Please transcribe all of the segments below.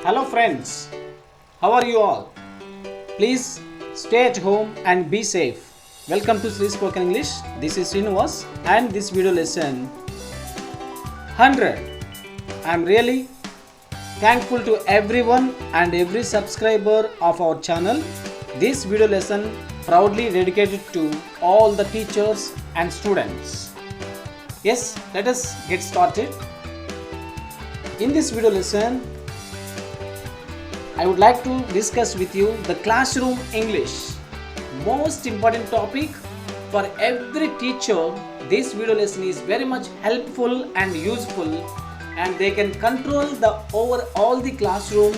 Hello friends, how are you all? Please stay at home and be safe. Welcome to Sri Spoken English. This is Srinivas and this video lesson 100. I am really thankful to everyone and every subscriber of our channel. This video lesson proudly dedicated to all the teachers and students. Yes, let us get started. In this video lesson, I would like to discuss with you the classroom English. Most important topic for every teacher. This video lesson is very much helpful and useful, and they can control the overall the classroom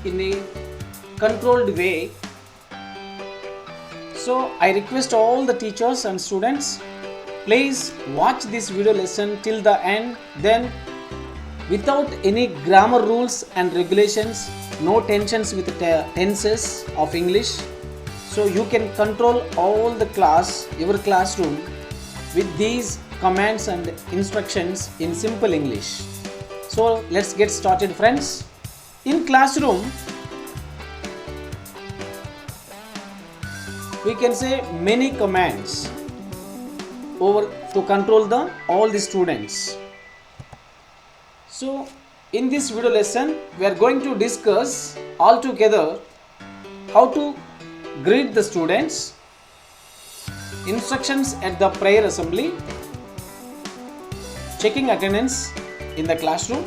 in a controlled way. So I request all the teachers and students, please watch this video lesson till the end. Then without any grammar rules and regulations, no tensions with tenses of English, so you can control all the class, your classroom, with these commands and instructions in simple English. So let's get started, friends. In classroom, we can say many commands over to control all the students. So in this video lesson, we are going to discuss all together how to greet the students, instructions at the prayer assembly, checking attendance in the classroom,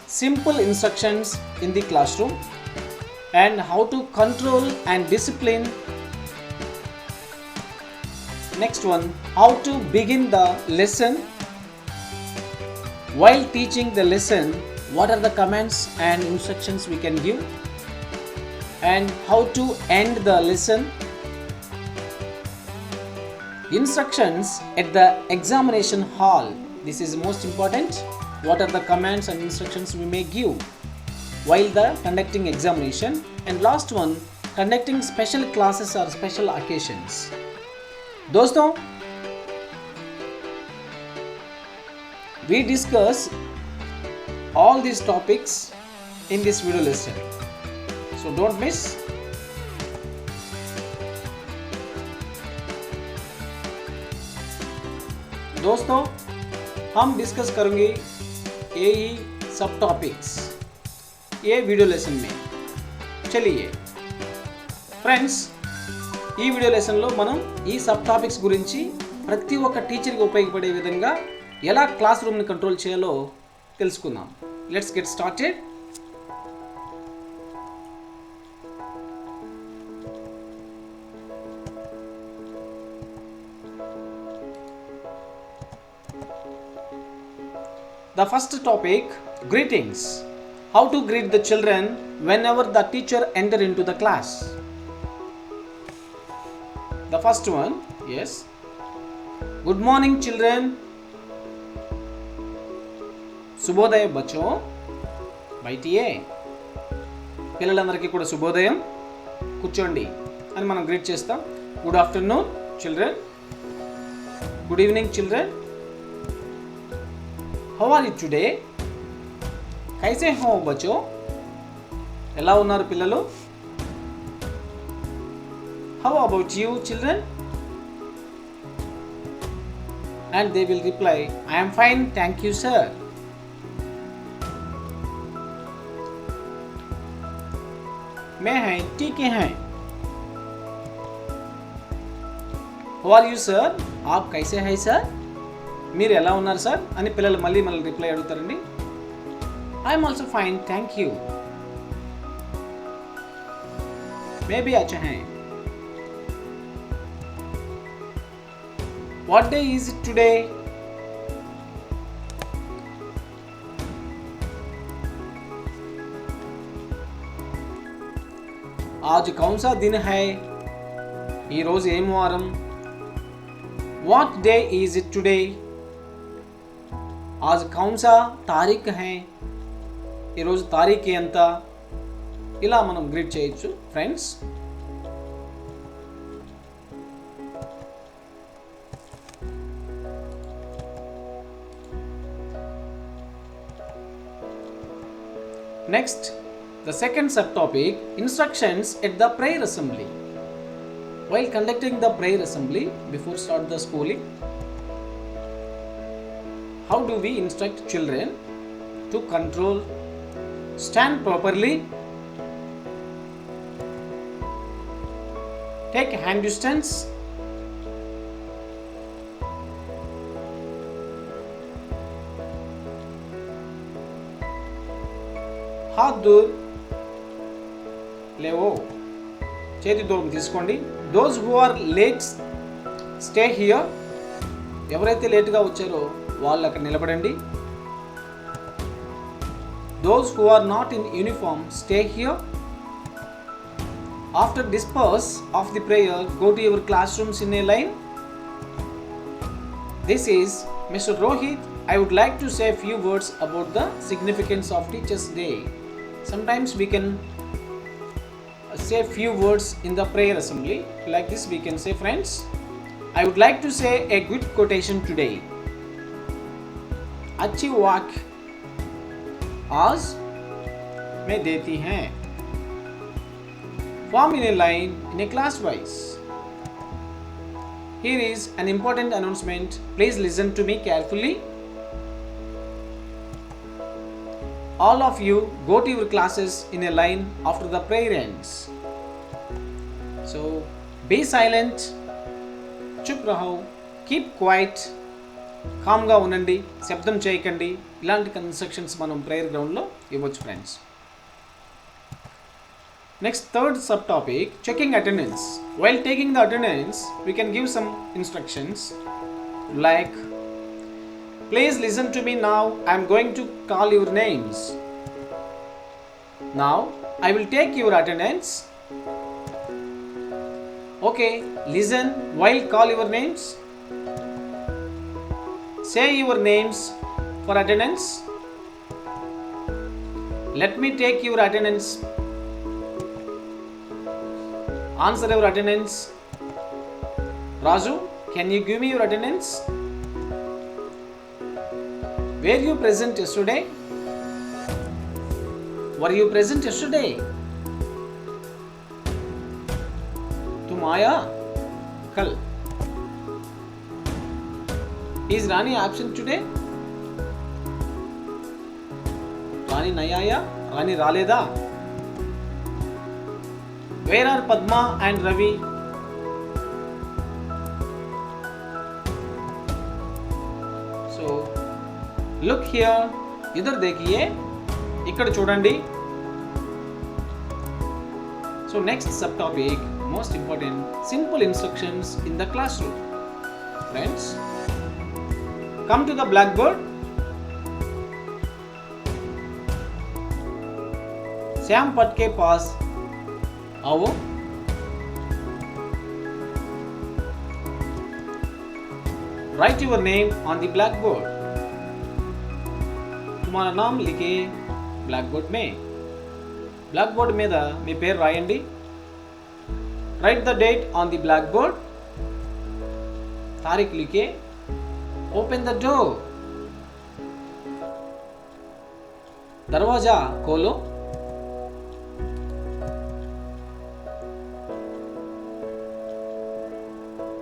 simple instructions in the classroom, and how to control and discipline. Next one, how to begin the lesson. While teaching the lesson, what are the commands and instructions we can give, and how to end the lesson. Instructions at the examination hall. This is most important. What are the commands and instructions we may give while the conducting examination. And last one, conducting special classes or special occasions. दोस्तों, we discuss all these topics in this video lesson, so don't miss. दोस्तों, हम discuss करेंगे यही सब topics ये video lesson में. चलिए friends, ఈ వీడియో లెసన్లో మనం ఈ సబ్ టాపిక్స్ గురించి ప్రతి ఒక్క టీచర్కి ఉపయోగపడే విధంగా ఎలా క్లాస్ రూమ్ని కంట్రోల్ చేయాలో తెలుసుకుందాం. Let's get started. The first topic, greetings. How to greet the children whenever the teacher enter into the class. The first one, yes. Good morning children. శుభోదయం బచ్చో. బయటియే పిల్లలందరికీ కూడా శుభోదయం, కూర్చోండి అని మనం గ్రీట్ చేస్తాం. Good afternoon children. Good evening children. How are you today? కైసే హో బచ్చో? ఎలా ఉన్నారు పిల్లలు? How about you children? And they will reply, I am fine, thank you sir. मैं हैं, ठीक हैं. How are you sir? आप कैसे हैं sir? మీరు ఎలా ఉన్నారు సార్ అని పిల్లలు మళ్ళీ రిప్లై అడుగుతారండి. I am also fine, thank you. मैं भी अच्छा हैं. What day is it today? आज कौन सा दिन है? ఈ రోజు ఏం వారం? What day is it today? आज कौन सा तारीख है? ఈ రోజు తారీఖు ఎంత? ఇలా మనం గ్రీట్ చేయొచ్చు friends. Next, The second subtopic, instructions at the prayer assembly. While conducting the prayer assembly before start the schooling, how do we instruct children to control, stand properly, take hand distance, हाथ दूर లేవో చేతి దూరం తీసుకోండి. Those who are late stay here, ఎవరైతే లేట్గా వచ్చారో వాళ్ళు అక్కడ నిలబడండి. Those who are not in uniform stay here. After disperse of the prayer, go to your classrooms in a line. This is Mr. Rohit. I would like to say a few words about the significance of Teachers' Day. Sometimes we can say a few words in the prayer assembly. Like this we can say, friends, I would like to say a good quotation today. अच्छी वाक्य आज में देती हैं. Form in a line in a class wise. Here is an important announcement. Please listen to me carefully. All of you go to your classes in a line after the prayer ends. So be silent, chup raho, keep quiet, calm ga unandi, శబ్దం చేయకండి. ఇలాంటి instructions మనం prayer గ్రౌండ్లో ఇవ్వచ్చు friends. Next, third subtopic, checking attendance. While taking the attendance, we can give some instructions like, please listen to me now. I am going to call your names. Now, I will take your attendance. Okay, listen while call your names. Say your names for attendance. Let me take your attendance. Answer your attendance. Raju, can you give me your attendance? Were you present yesterday? Were you present yesterday? तुम आया कल? Is Rani absent today? Rani नहीं आया? Rani रालेदा? Where are Padma and Ravi? So look here. इधर देखिए, ఇక్కడ చూడండి. So next subtopic, most important, simple instructions in the classroom. Friends, come to the blackboard. Shyam पट के पास आओ. Write your name on the blackboard. तुम्हारा नाम लिखे ब्लैकबोर्ड में. ब्लैकबोर्ड మీద మీ పేరు రాయండి. Write the date on the blackboard. तारीख लिखे. Open the door. दरवाजा खोलो.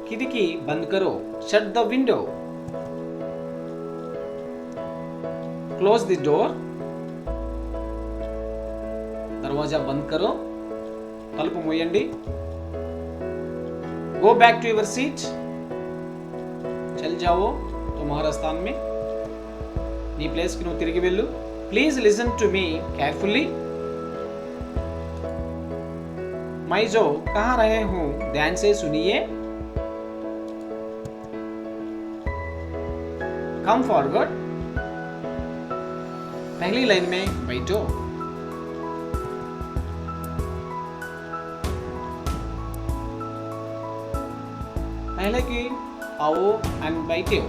खिड़की बंद करो. Shut the window. Close the door. दरवाजा बंद करो. तలుపు మూయండి. Go back to your seat. चल जाओ तुम्हारा स्थान में. నీ ప్లేస్ కి నువ్వు తిరిగి వెళ్ళు. Please listen to me carefully. मैं जो कह रहे हूँ ध्यान से सुनिए. Come forward. पहली लाइन में बैठो. पहले की आओ एंड बैठो.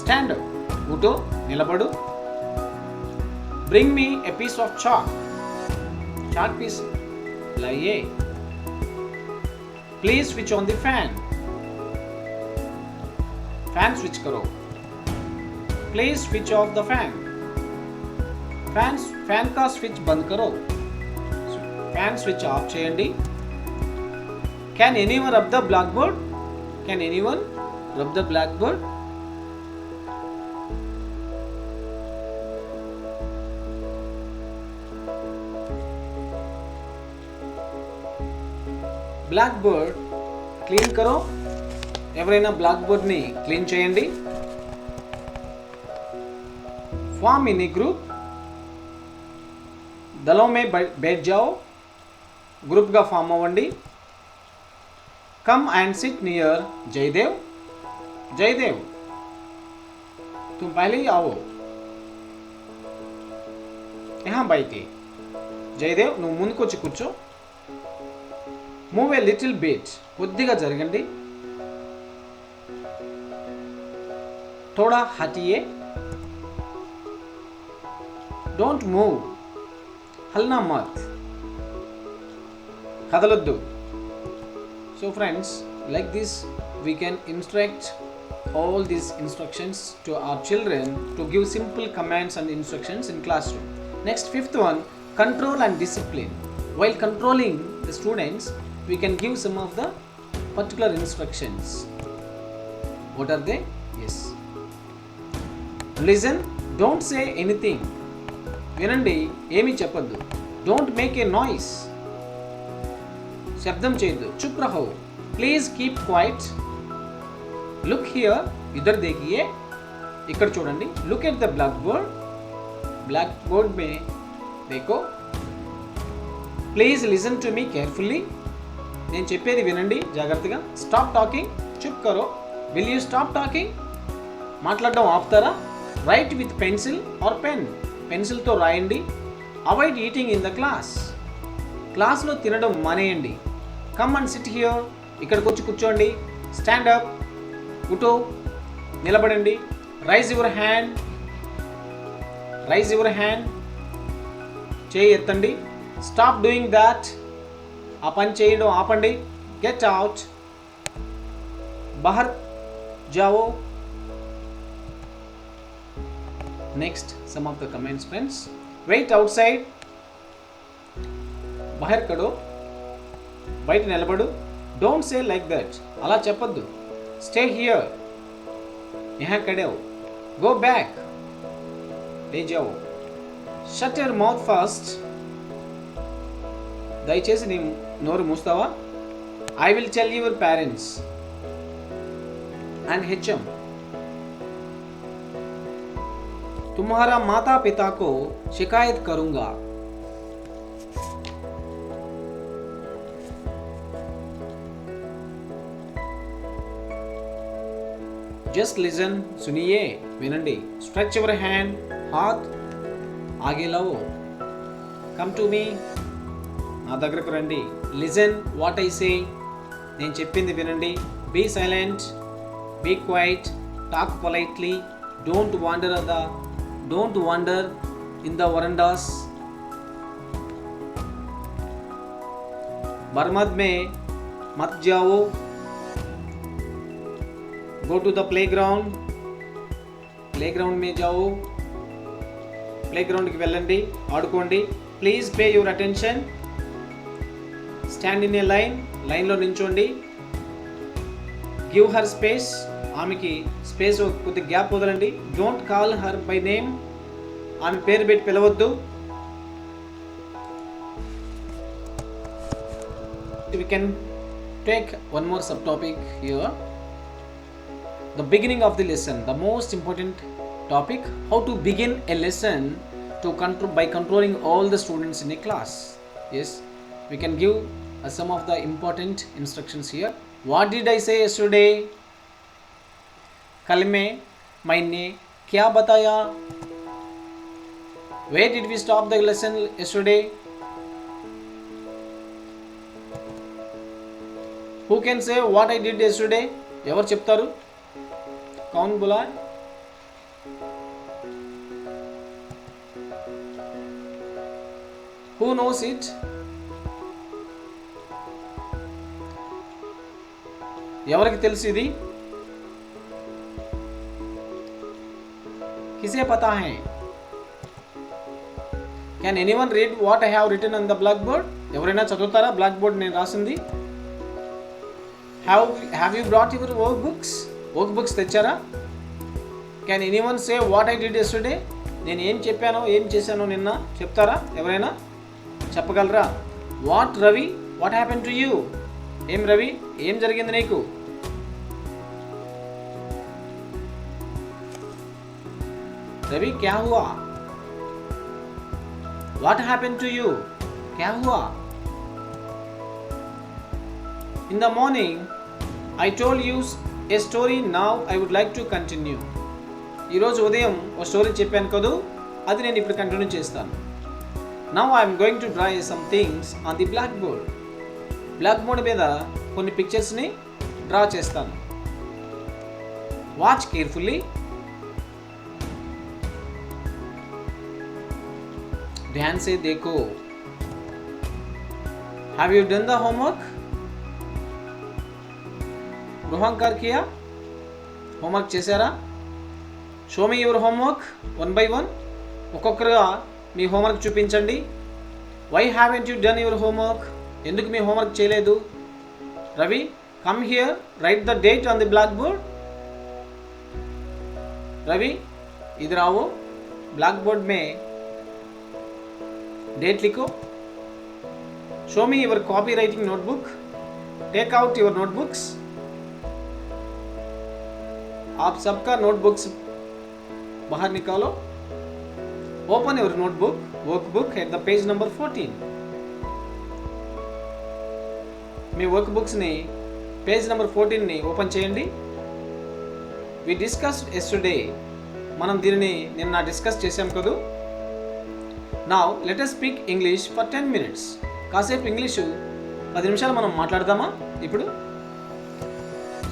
Stand up. उठो, निलबड़ो. Bring me a piece of chalk. Chalk piece लाइए. Please switch on the fan. Fan switch करो. Please switch off the fan. Fan కా స్విచ్ బంద్ కరో. ఫ్యాన్ స్విచ్ ఆఫ్ చేయండి. Can anyone rub the blackboard? Can anyone rub the blackboard? Blackboard clean करो. ఎవరైనా blackboard ని clean చేయండి. Form in a group. दलों में बैठ जाओ. ग्रुप గా ఫామ్ అవ్వండి. Come and sit near Jaydev. Jaydev, तुम पहले ही आओ. यहाँ बैठे. जयदेव నువ్వు ముందుకు వచ్చి కూర్చో. Move a little bit. కొద్దిగా జరగండి. थोड़ा हटिए. Don't move. हलना मत. కదలొద్దు. So friends, like this we can instruct all these instructions to our children to give simple commands and instructions in classroom. Next, fifth one, control and discipline. While controlling the students, we can give some of the particular instructions. What are they? Yes. Listen, don't say anything. వినండి, ఏమీ చెప్పొద్దు. Don't make a noise. శబ్దం చేయొద్దు. चुप रहो. Please keep quiet. Look here. इधर देखिए. ఇక్కడ చూడండి. Look at the blackboard. Blackboard में देखो. Please listen to me carefully. నేను చెప్పేది వినండి జాగ్రత్తగా. Stop talking. चुप करो. Will you stop talking? మాట్లాడడం ఆపుతారా? Write with pencil or pen. పెన్సిల్తో రాయండి. Avoid eating in the class. క్లాస్లో తినడం మానేయండి. Come and sit here. ఇక్కడికి వచ్చి కూర్చోండి. Stand up. ఉటో. నిలబడండి. Raise your hand. Raise your hand. చేయి ఎత్తండి. Stop doing that. ఆ పని చేయడం ఆపండి. Get out. బహర్ జావో. Next some of the comments friends. Wait outside. బాహర్ కడో. బయట నిలబడు. Don't say like that. అలా చెప్పొద్దు. Stay here. యహా ఖడే హో. Go back. లే జాओ. Shut your mouth first. దయచేసి నీ నోరు మూస్తావా? I will tell your parents and HM. तुम्हारा माता पिता को शिकायत करूंगा. Just listen. सुनिए, विनंडी. Stretch your hand. हाथ आगे लाओ. Come to me. నా దగ్గరకు రండి. Listen what I say. నేను చెప్పింది వినండి. Be silent. Be quiet. Talk politely. Don't wander in the verandas. बरमद में मत जाओ. Go to the playground. Playground में जाओ. Playground की వెళ్ళండి. ఆడుకోండి. Please pay your attention. Stand in a line. Line లో నించోండి. Give her space. ఆమెకి స్పేస్ కొద్ది గ్యాప్ వదలండి. Don't call her by name. ఆమె పేరు పెట్టి పిలవద్దు. We can take one more subtopic here. The beginning of the lesson, the most important topic, how to begin a lesson by controlling all the students in a class. Yes, we can give some of the important instructions here. What did I say yesterday? कल में मैंने क्या बताया? Where did we stop the lesson yesterday? Who can say what I did yesterday? ఎవరు చెప్తారు? कौन बोला? Who knows it? ఎవరికి తెలుసు ఇది? किसे पता है? Can anyone read what I have written on the blackboard? ఎవరైనా చదువుతారా బ్లాక్ బోర్డ్ నేను రాసింది? Have you brought your workbooks తెచ్చారా? Can anyone say what I did yesterday? నేను ఏం చెప్పానో ఏం చేశానో నిన్న చెప్తారా ఎవరైనా? చెప్పగలరా? What Ravi? What happened to you? ఏం రవి ఏం జరిగింది నీకు? रवि क्या हुआ? What happened to you? क्या हुआ? In the morning, I told you a story. Now I would like to continue. ఈరోజు ఉదయం ఒక స్టోరీ చెప్పాను కదూ, అది నేను ఇప్పుడు కంటిన్యూ చేస్తాను. Now I am going to draw some things on the blackboard. Blackboard మీద కొన్ని పిక్చర్స్ని డ్రా చేస్తాను. Watch carefully. ध्यान से देखो. Have you done the homework? गृहांकार किया? होमवर्क చేశారా? Show me your homework one by one. ఒక్కొక్కరుగా మీ హోంవర్క్ చూపించండి. Why haven't you done your homework? ఎందుకు మీ హోంవర్క్ చేయలేదు? Ravi, come here, write the date on the blackboard. Ravi, इधर आओ, ब्लैकबोर्ड में डेट लिखो. Show me your copy writing notebook. Take out your notebooks. आप सबका नोटबुक्स बाहर निकालो. Open your notebook workbook at the page number 14. మీ వర్క్ బుక్స్ని పేజ్ నెంబర్ 14ని ఓపెన్ చేయండి. We discussed yesterday. మనం దీనిని నిన్న డిస్కస్ చేసాం కదూ. Now let us speak English for 10 minutes. కాసేపు ఇంగ్లీషు 10 నిమిషాలు మనం మాట్లాడదామా ఇప్పుడు?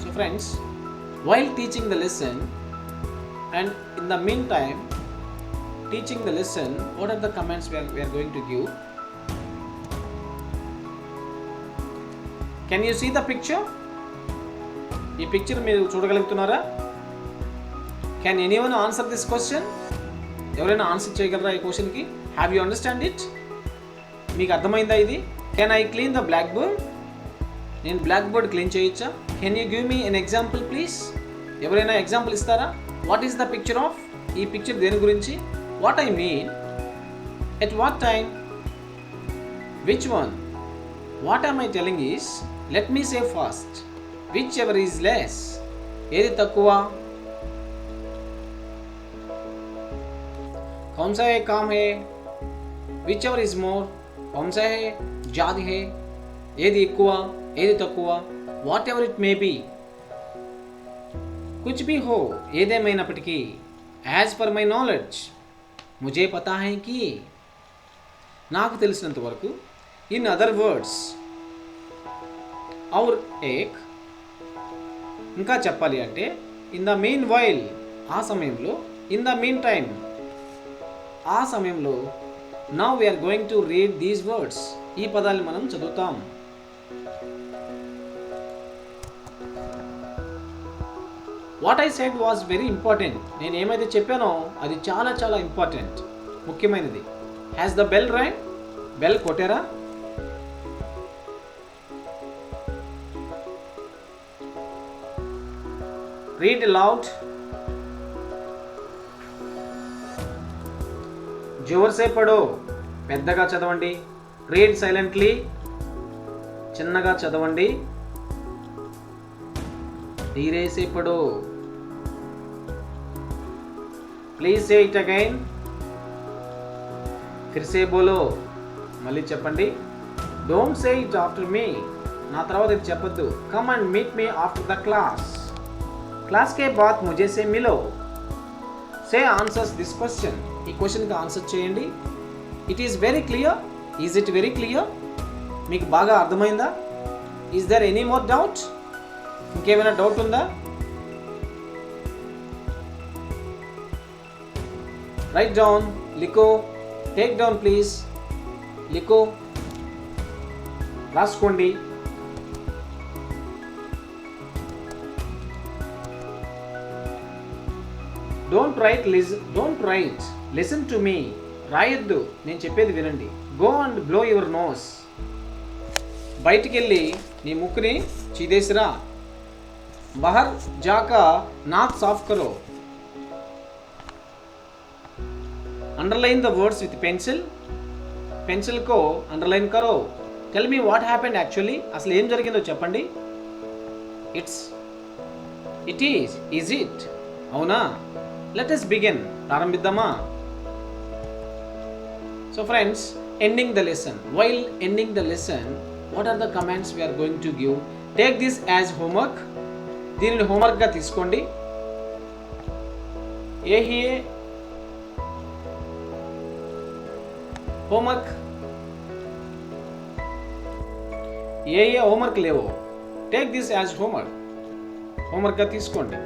So friends, while teaching the lesson and in the mean time teaching the lesson, what are the comments we are going to give? Can you see the picture? ఈ picture మీరు చూడగలుగుతున్నారా? Can anyone answer this question? ఎవరైనా answer చేయగలరా ఈ క్వశ్చన్కి? Have you understand it? మీకు అర్థమైందా ఇది? Can I clean the blackboard? నేను బ్లాక్ బోర్డ్ క్లీన్ చేయొచ్చా? Can you give me an example please? ఎవరైనా ఎగ్జాంపుల్ ఇస్తారా? What is the picture of? ఈ పిక్చర్ దేని గురించి? What I mean? At what time? Which one? What am I telling is, let me say fast, whichever is less? ఏది తక్కువ? कौन सा है काम है? Whichever is more? कौन सा है ज़्यादा है? ఏది ఎక్కువ ఏది తక్కువ? Whatever it may be, కుచ్ भी हो, ఏదేమైనప్పటికీ. యాజ్ పర్ మై నాలెడ్జ్, ముझे పతా హై కి, నాకు తెలిసినంత వరకు. ఇన్ అదర్ వర్డ్స్, और एक, ఇంకా చెప్పాలి అంటే ఇన్ ద మీన్ వైల్, ఆ సమయంలో. ఇన్ ద మీన్ టైమ్, ఆ సమయంలో. Now we are going to read these words, ఈ పదాలు మనం చదువుతాం. What I said was very important. నేను ఏమైతే చెప్పానో అది చాలా చాలా ఇంపార్టెంట్, ముఖ్యమైనది. Has the bell rung? Bell కొట్టారా? Read loud. జోర్సే పడో, పెద్దగా చదవండి. రీడ్ సైలెంట్లీ, చిన్నగా చదవండి. धीरे से पढ़ो. प्लीज से इट अगैन. फिर से बोलो, మళ్ళీ చెప్పండి. డోంట్ సే ఇట్ ఆఫ్టర్ మీ, నా తర్వాత ఇది చెప్పొద్దు. Come and meet me after the class. Class के बाद मुझे से मिलो. से ఆన్సర్స్ దిస్ క్వశ్చన్, ఈ క్వశ్చన్కి ఆన్సర్ చేయండి. It is very clear. Is it very clear? మీకు బాగా అర్థమైందా? Is there any more doubt? ఇంకేమైనా డౌట్ ఉందా? రైట్ డౌన్, లిఖో. టేక్ డౌన్ ప్లీజ్, లిఖో, రాసుకోండి. Don't write, listen to me. రాయొద్దు, నేను చెప్పేది వినండి. Go and blow your nose. బయటికి వెళ్ళి నీ ముక్కుని చీదేసిరా. బహర్ జాకా నాక్ సాఫ్ కరో. Underline the words with pencil. Pencil కో అండర్లైన్ కరో. Tell me what happened actually. అసలు ఏం జరిగిందో చెప్పండి. It is it. అవునా? Let us begin. ప్రారంభిద్దామా? So friends, ending the lesson. While ending the lesson, what are the commands we are going to give? Take this as homework. దీనిని హోంవర్క్గా తీసుకోండి. ఏహియే హోంవర్క్, ఏ హోంవర్క్ లేవో టేక్ దిస్ యాజ్ హోంవర్క్గా తీసుకోండి.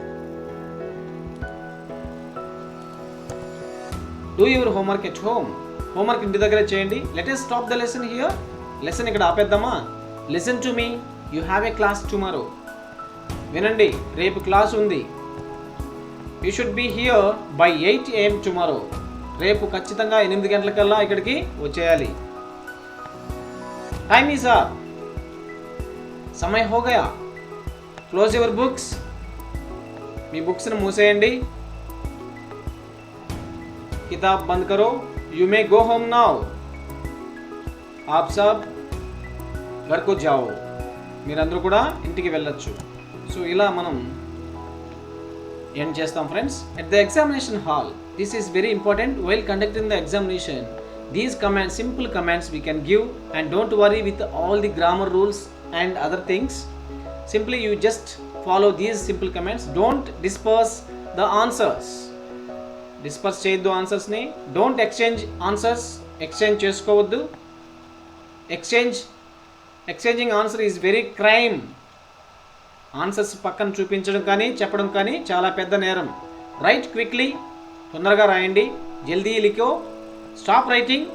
Do your homework at home. Homework ఇంటి దగ్గర చేయండి. Let us stop the lesson here. Lesson ఇక్కడ ఆపేద్దామా? Listen to me. You have a class tomorrow. వినండి, రేపు క్లాస్ ఉంది. You should be here by 8 AM tomorrow. రేపు ఖచ్చితంగా 8 గంటలకల్లా ఇక్కడికి వచ్చేయాలి. Time is up. సమయం హో గయా. Close your books. మీ బుక్స్ని మూసేయండి. किताब बंद करो. You may go home now. आप सब घर को जाओ. మీరందరూ కూడా ఇంటికి వెళ్ళొచ్చు. సో ఇలా మనం ఎండ్ చేస్తాం friends. At the examination hall, this is very important. While conducting the examination, these commands, simple commands we can give and don't worry with all the grammar rules and other things. Simply you just follow these simple commands. Don't disperse the answers. Disperse చేయొద్దు ఆన్సర్స్ని. Don't exchange answers. Exchange చేసుకోవద్దు. Exchanging answer is very crime. Answers పక్కన చూపించడం కానీ చెప్పడం కానీ చాలా పెద్ద నేరం. Write quickly. తొందరగా రాయండి. జల్దీ లిఖో. Stop writing.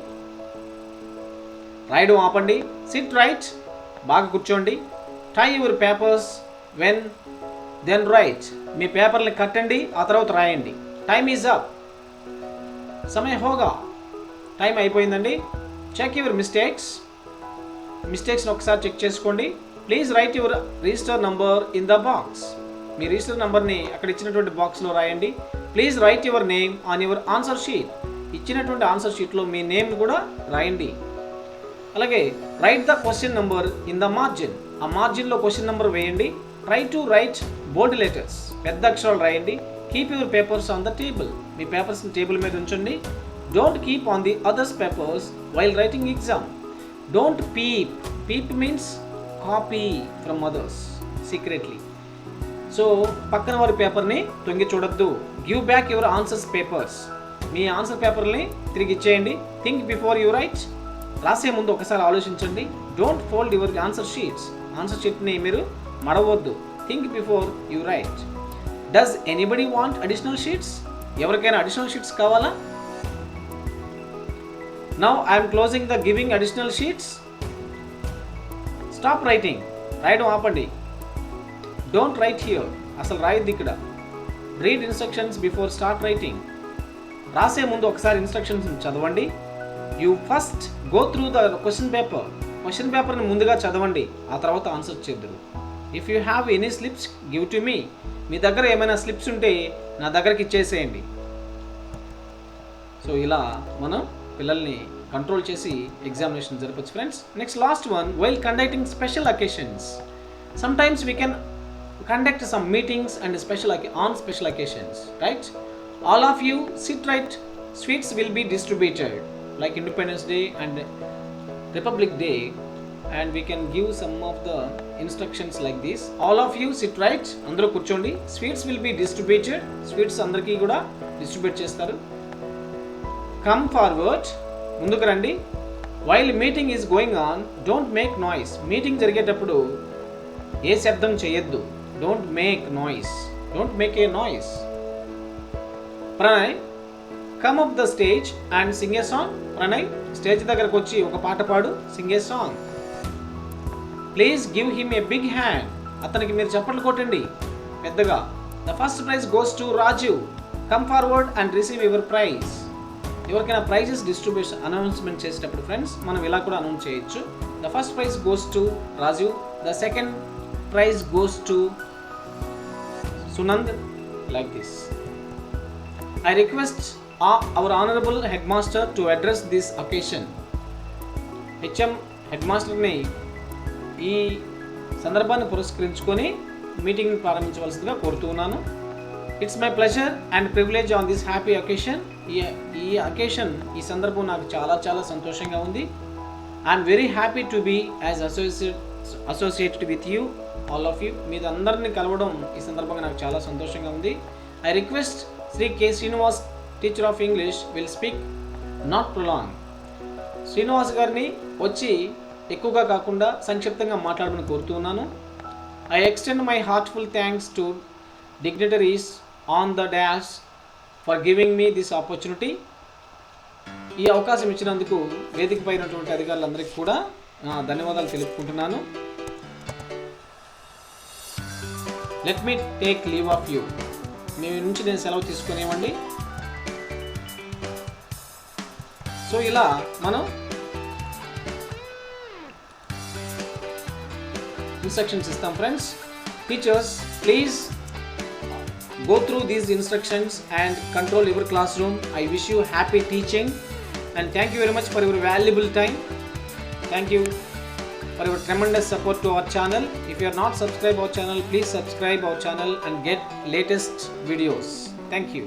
రాయడం ఆపండి. Sit right. బాగా కూర్చోండి. Tie your papers then write. మీ పేపర్ని కట్టండి, ఆ తర్వాత రాయండి. Time is up. సమయం హోగా. టైం అయిపోయిందండి. చెక్ యువర్ మిస్టేక్స్ని ఒకసారి చెక్ చేసుకోండి. Please write your register number in the box. మీ రిజిస్టర్ నంబర్ని అక్కడ ఇచ్చినటువంటి బాక్స్లో రాయండి. Please write your name on your answer sheet. ఇచ్చినటువంటి ఆన్సర్ షీట్లో మీ నేమ్ కూడా రాయండి. అలాగే write the question number in the margin. ఆ మార్జిన్లో క్వశ్చన్ నెంబర్ వేయండి. Try to write bold letters. పెద్ద అక్షరాలు రాయండి. Keep your papers on the table. మీ పేపర్స్ని టేబుల్ మీద ఉంచండి. Don't keep on the others papers while writing exam. Don't peep. Peep means copy from others secretly. So పక్కన వారి పేపర్ని తొంగి చూడొద్దు. Give back your answers papers. మీ ఆన్సర్ పేపర్ని తిరిగి ఇచ్చేయండి. Think before you write. రాసే ముందు ఒకసారి ఆలోచించండి. Don't fold your answer sheets. Answer షీట్ని మీరు మడవద్దు. Think before you write. Does anybody want additional sheets? ఎవరికైనా అడిషనల్ షీట్స్ కావాలా? Now I'm closing the giving additional sheets. Stop writing. రాయడం ఆపండి. Don't write here. అసలు రాయద్దు ఇక్కడ. Read instructions before start writing. రాసే ముందు ఒకసారి ఇన్స్ట్రక్షన్స్ చదవండి. You first go through the question paper. Question పేపర్ని ముందుగా చదవండి, ఆ తర్వాత ఆన్సర్ చేద్దురు. If you have any slips give to me. మీ దగ్గర ఏమైనా స్లిప్స్ ఉంటే నా దగ్గరికి ఇచ్చేసేయండి. సో ఇలా మనం పిల్లల్ని కంట్రోల్ చేసి ఎగ్జామినేషన్ జరపచ్చు friends. Next last one, while conducting special occasions. Sometimes we can conduct some meetings and special occasions, right? All of you sit right. Sweets will be distributed like Independence Day and Republic Day, and we can give some of the instructions like this. All of you sit right. Andaru kurchondi. Sweets will be distributed. Sweets andarki kuda distribute chestaru. Come forward. Munduku randi. While meeting is going on, don't make noise. Meeting జరిగేటప్పుడు ఏ శబ్దం చేయొద్దు. Don't make noise. Don't make a noise. Pranay, come up the stage and sing a song. Pranay, stage దగ్గరకు వచ్చి ఒక పాట పాడు. Sing a song. Please give him a big hand. అతనికి మీరు చప్పట్లు కొట్టండి పెద్దగా. The first prize goes to Rajeev. Come forward and receive your prize. ఎవరికైనా ప్రైజెస్ డిస్ట్రిబ్యూషన్ అనౌన్స్మెంట్ చేసేటప్పుడు ఫ్రెండ్స్ మనం ఇలా కూడా అనౌన్స్ చేయొచ్చు. The first prize goes to Rajeev, the second prize goes to Sunand, like this. I request our honorable headmaster to address this occasion. HM హెడ్మాస్టర్ని ఈ సందర్భాన్ని పురస్కరించుకొని మీటింగ్ ప్రారంభించవలసిందిగా కోరుతున్నాను. It's my pleasure and privilege on this happy occasion. ఈ సందర్భం నాకు చాలా చాలా సంతోషంగా ఉంది. I'm very happy to be as associated with you all of you. మీ అందరినీ కలవడం ఈ సందర్భంగా నాకు చాలా సంతోషంగా ఉంది. I request Shri K Srinivas, teacher of English, will speak not prolong. Srinivas గారిని వచ్చి ఎక్కువగా కాకుండా సంక్షిప్తంగా మాట్లాడమని కోరుతున్నాను. I extend my heartful thanks to dignitaries on the dash for giving me this opportunity. ఈ అవకాశం ఇచ్చినందుకు వేదిక పైనటువంటి అధికారులందరికీ కూడా ధన్యవాదాలు తెలుపుకుంటున్నాను. Let me take leave of you. మీ నుంచి నేను సెలవు తీసుకునేవ్వండి. సో ఇలా మనం ఇన్స్ట్రక్షన్స్ ఇస్తాం friends. Teachers, please go through these instructions and control your classroom. I wish you happy teaching and thank you very much for your valuable time. Thank you for your tremendous support to our channel. If you are not subscribed our channel, please subscribe our channel and get latest videos. Thank you.